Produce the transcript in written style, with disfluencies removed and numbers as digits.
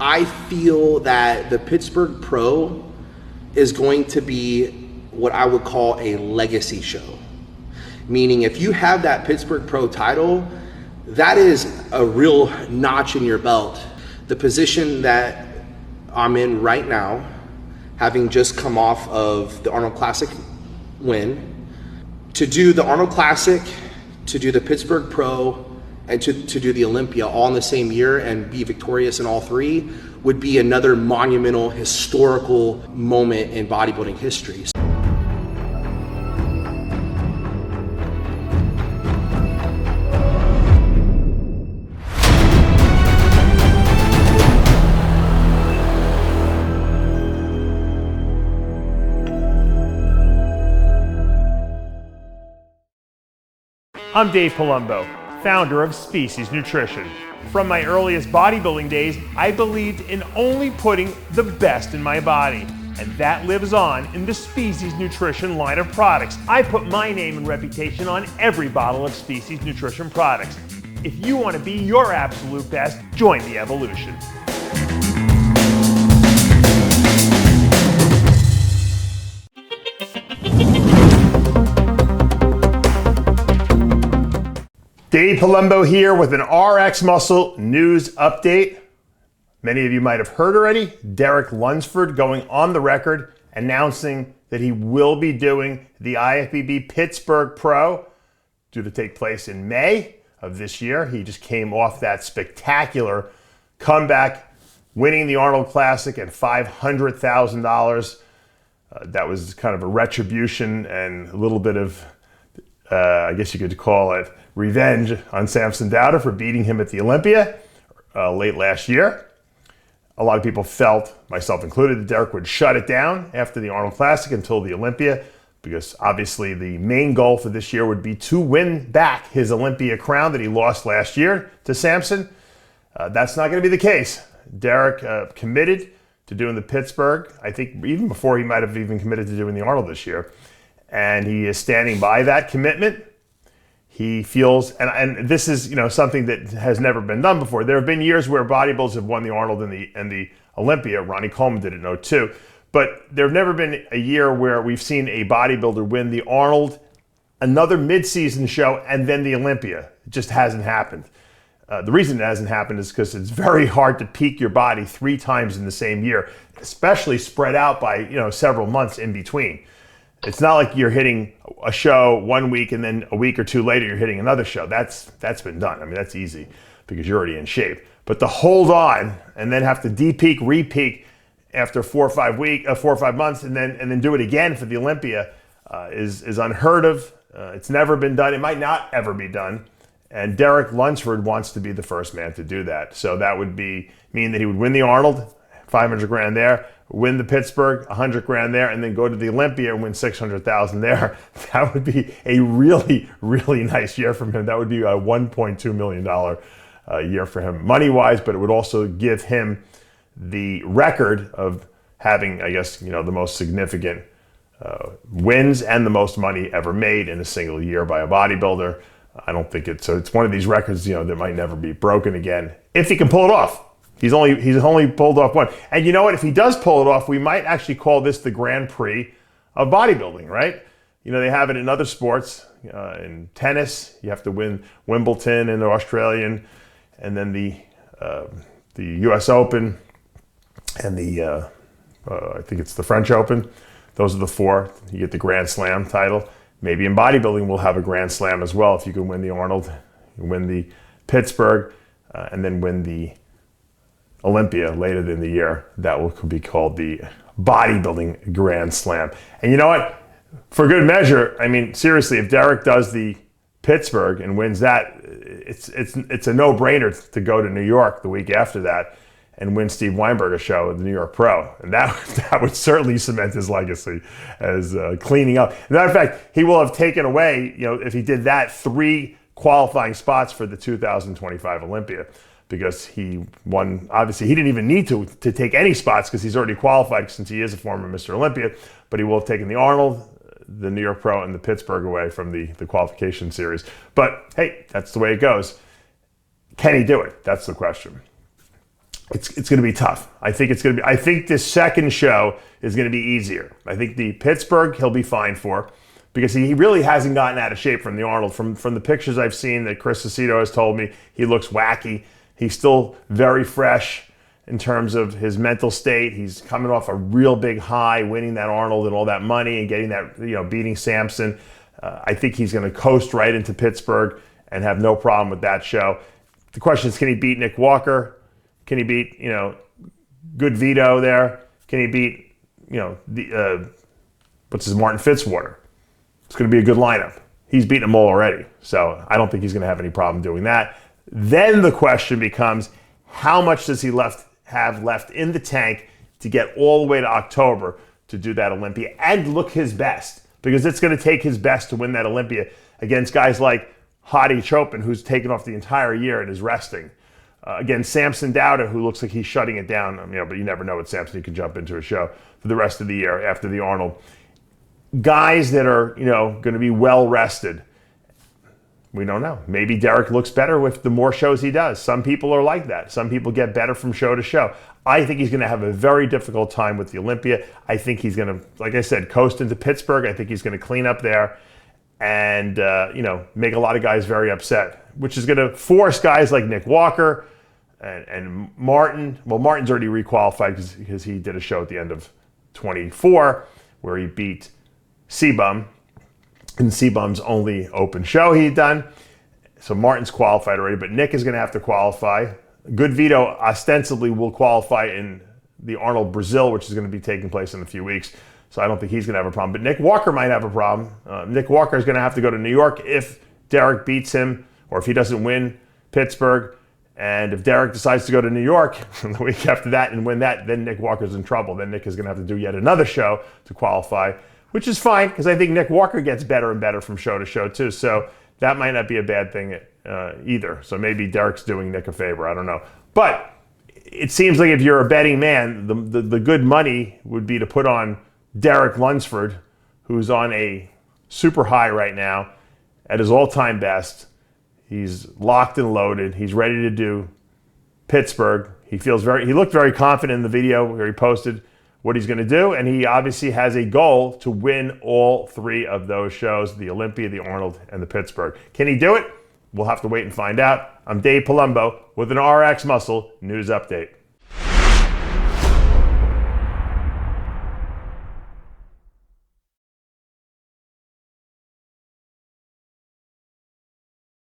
I feel that the Pittsburgh Pro is going to be what I would call a legacy show. Meaning if you have that Pittsburgh Pro title, that is a real notch in your belt. The position that I'm in right now, having just come off of the Arnold Classic win, to do the Arnold Classic, to do the Pittsburgh Pro, and to do the Olympia all in the same year and be victorious in all three would be another monumental historical moment in bodybuilding history. I'm Dave Palumbo, founder of Species Nutrition. From my earliest bodybuilding days, I believed in only putting the best in my body, and that lives on in the Species Nutrition line of products. I put my name and reputation on every bottle of Species Nutrition products. If you want to be your absolute best, join the evolution. Dave Palumbo here with an RX Muscle news update. Many of you might have heard already, Derek Lunsford going on the record announcing that he will be doing the IFBB Pittsburgh Pro, due to take place in May of this year. He just came off that spectacular comeback, winning the Arnold Classic and $500,000. That was kind of a retribution and a little bit of, I guess you could call it, revenge on Samson Dowder for beating him at the Olympia late last year. A lot of people felt, myself included, that Derek would shut it down after the Arnold Classic until the Olympia, because obviously the main goal for this year would be to win back his Olympia crown that he lost last year to Samson. That's not going to be the case. Derek committed to doing the Pittsburgh, I think even before he might have even committed to doing the Arnold this year. And he is standing by that commitment. He feels, and this is something that has never been done before. There have been years where bodybuilders have won the Arnold and the Olympia. Ronnie Coleman did it in 2002. But there have never been a year where we've seen a bodybuilder win the Arnold, another mid-season show, and then the Olympia. It just hasn't happened. The reason it hasn't happened is because it's very hard to peak your body 3 times in the same year, especially spread out by several months in between. It's not like you're hitting a show 1 week and then a week or 2 later you're hitting another show. That's been done. I mean, that's easy because you're already in shape. But to hold on and then have to de-peak, re-peak after 4 or 5 months and then do it again for the Olympia is unheard of. It's never been done. It might not ever be done. And Derek Lunsford wants to be the first man to do that. So that would mean that he would win the Arnold, $500,000 there, win the Pittsburgh, $100,000 there, and then go to the Olympia and win $600,000 there. That would be a really, really nice year for him. That would be a $1.2 million year for him money-wise, but it would also give him the record of having, I guess, the most significant wins and the most money ever made in a single year by a bodybuilder. I don't think it's one of these records, that might never be broken again if he can pull it off. He's only pulled off one. And you know what? If he does pull it off, we might actually call this the Grand Prix of bodybuilding, right? They have it in other sports. In tennis, you have to win Wimbledon and the Australian, and then the U.S. Open, and I think it's the French Open. Those are the 4. You get the Grand Slam title. Maybe in bodybuilding we'll have a Grand Slam as well if you can win the Arnold, win the Pittsburgh, and then win the Olympia later in the year. That will be called the Bodybuilding Grand Slam. And you know what? For good measure, I mean, seriously, if Derek does the Pittsburgh and wins that, it's a no-brainer to go to New York the week after that and win Steve Weinberger's show at the New York Pro. And that would certainly cement his legacy as cleaning up. As a matter of fact, he will have taken away, if he did that, 3 qualifying spots for the 2025 Olympia. Because he won, obviously he didn't even need to take any spots because he's already qualified since he is a former Mr. Olympia, but he will have taken the Arnold, the New York Pro, and the Pittsburgh away from the qualification series. But hey, that's the way it goes. Can he do it? That's the question. it's going to be tough. I think this second show is going to be easier. I think the Pittsburgh he'll be fine for, because he really hasn't gotten out of shape from the Arnold. From the pictures I've seen that Chris Aceto has told me, he looks wacky. He's still very fresh in terms of his mental state. He's coming off a real big high, winning that Arnold and all that money and getting that, beating Sampson. I think he's going to coast right into Pittsburgh and have no problem with that show. The question is, can he beat Nick Walker? Can he beat, good Vito there? Can he beat, Martin Fitzwater? It's going to be a good lineup. He's beaten them all already. So I don't think he's going to have any problem doing that. Then the question becomes, how much does he have left in the tank to get all the way to October to do that Olympia and look his best? Because it's going to take his best to win that Olympia against guys like Hadi Chopin, who's taken off the entire year and is resting. Against Samson Dowda, who looks like he's shutting it down. But you never know with Samson. He could jump into a show for the rest of the year after the Arnold. Guys that are, going to be well rested. We don't know. Maybe Derek looks better with the more shows he does. Some people are like that. Some people get better from show to show. I think he's going to have a very difficult time with the Olympia. I think he's going to, like I said, coast into Pittsburgh. I think he's going to clean up there and, make a lot of guys very upset, which is going to force guys like Nick Walker and Martin. Well, Martin's already requalified because he did a show at the end of 24 where he beat Sebum. In Sebum's only open show he'd done. So Martin's qualified already, but Nick is going to have to qualify. Good Vito ostensibly will qualify in the Arnold Brazil, which is going to be taking place in a few weeks. So I don't think he's going to have a problem. But Nick Walker might have a problem. Nick Walker is going to have to go to New York if Derek beats him or if he doesn't win Pittsburgh. And if Derek decides to go to New York the week after that and win that, then Nick Walker's in trouble. Then Nick is going to have to do yet another show to qualify, which is fine because I think Nick Walker gets better and better from show to show too. So that might not be a bad thing either. So maybe Derek's doing Nick a favor. I don't know. But it seems like if you're a betting man, the good money would be to put on Derek Lunsford, who's on a super high right now at his all-time best. He's locked and loaded. He's ready to do Pittsburgh. He looked very confident in the video where he posted what he's going to do, and he obviously has a goal to win all three of those shows, the Olympia, the Arnold, and the Pittsburgh. Can he do it? We'll have to wait and find out. I'm Dave Palumbo with an RX Muscle News Update.